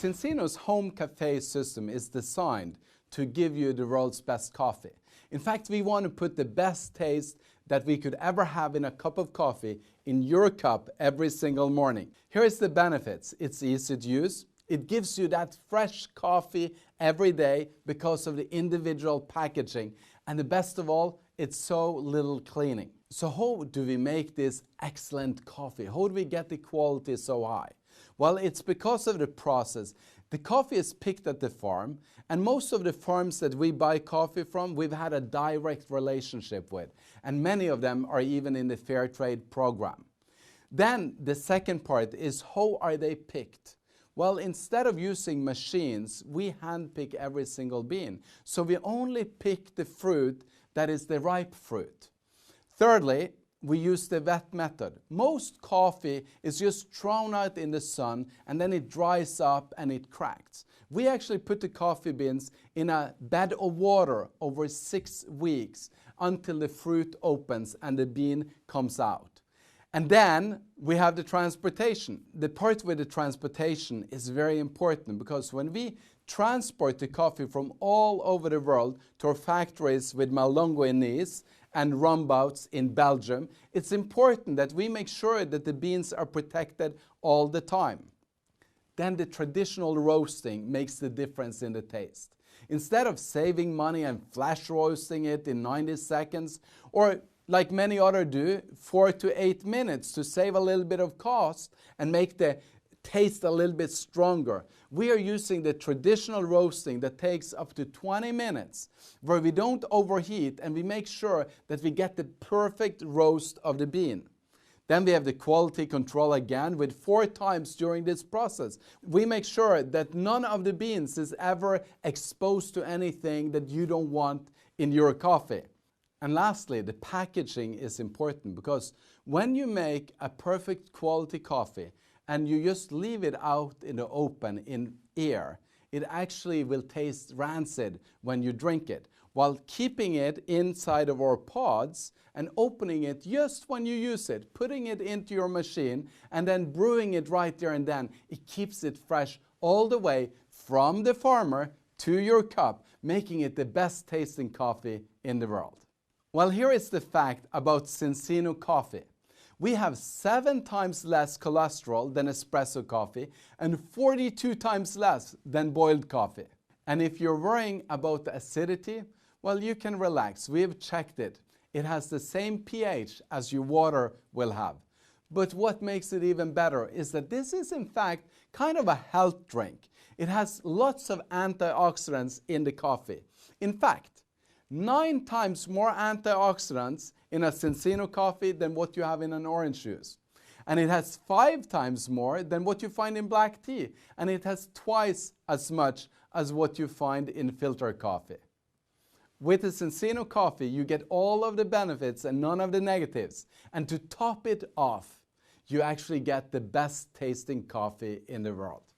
Zinzino's home cafe system is designed to give you the world's best coffee. In fact, we want to put the best taste that we could ever have in a cup of coffee in your cup every single morning. Here's the benefits. It's easy to use. It gives you that fresh coffee every day because of the individual packaging. And the best of all, it's so little cleaning. So how do we make this excellent coffee? How do we get the quality so high? Well, it's because of the process. The coffee is picked at the farm, and most of the farms that we buy coffee from, we've had a direct relationship with, and many of them are even in the fair trade program. Then the second part is, how are they picked? Well, instead of using machines, we handpick every single bean. So we only pick the fruit that is the ripe fruit. Thirdly, we use the wet method. Most coffee is just thrown out in the sun and then it dries up and it cracks. We actually put the coffee beans in a bed of water over 6 weeks until the fruit opens and the bean comes out. And then we have the transportation. The part with the transportation is very important because when we transport the coffee from all over the world to our factories with Malongo in Nice and Rumbouts in Belgium, it's important that we make sure that the beans are protected all the time. Then the traditional roasting makes the difference in the taste. Instead of saving money and flash roasting it in 90 seconds, or like many others do, 4 to 8 minutes to save a little bit of cost and make the taste a little bit stronger, we are using the traditional roasting that takes up to 20 minutes, where we don't overheat and we make sure that we get the perfect roast of the bean. Then we have the quality control again with 4 times during this process. We make sure that none of the beans is ever exposed to anything that you don't want in your coffee. And lastly, the packaging is important because when you make a perfect quality coffee and you just leave it out in the open in air, it actually will taste rancid when you drink it. While keeping it inside of our pods and opening it just when you use it, putting it into your machine and then brewing it right there and then, it keeps it fresh all the way from the farmer to your cup, making it the best tasting coffee in the world. Well, here is the fact about Zinzino Coffee. We have 7 times less cholesterol than espresso coffee and 42 times less than boiled coffee. And if you're worrying about the acidity, well, you can relax. We have checked it. It has the same pH as your water will have. But what makes it even better is that this is in fact kind of a health drink. It has lots of antioxidants in the coffee. In fact, 9 times more antioxidants in a Zinzino coffee than what you have in an orange juice. And it has 5 times more than what you find in black tea. And it has twice as much as what you find in filter coffee. With the Zinzino coffee, you get all of the benefits and none of the negatives. And to top it off, you actually get the best tasting coffee in the world.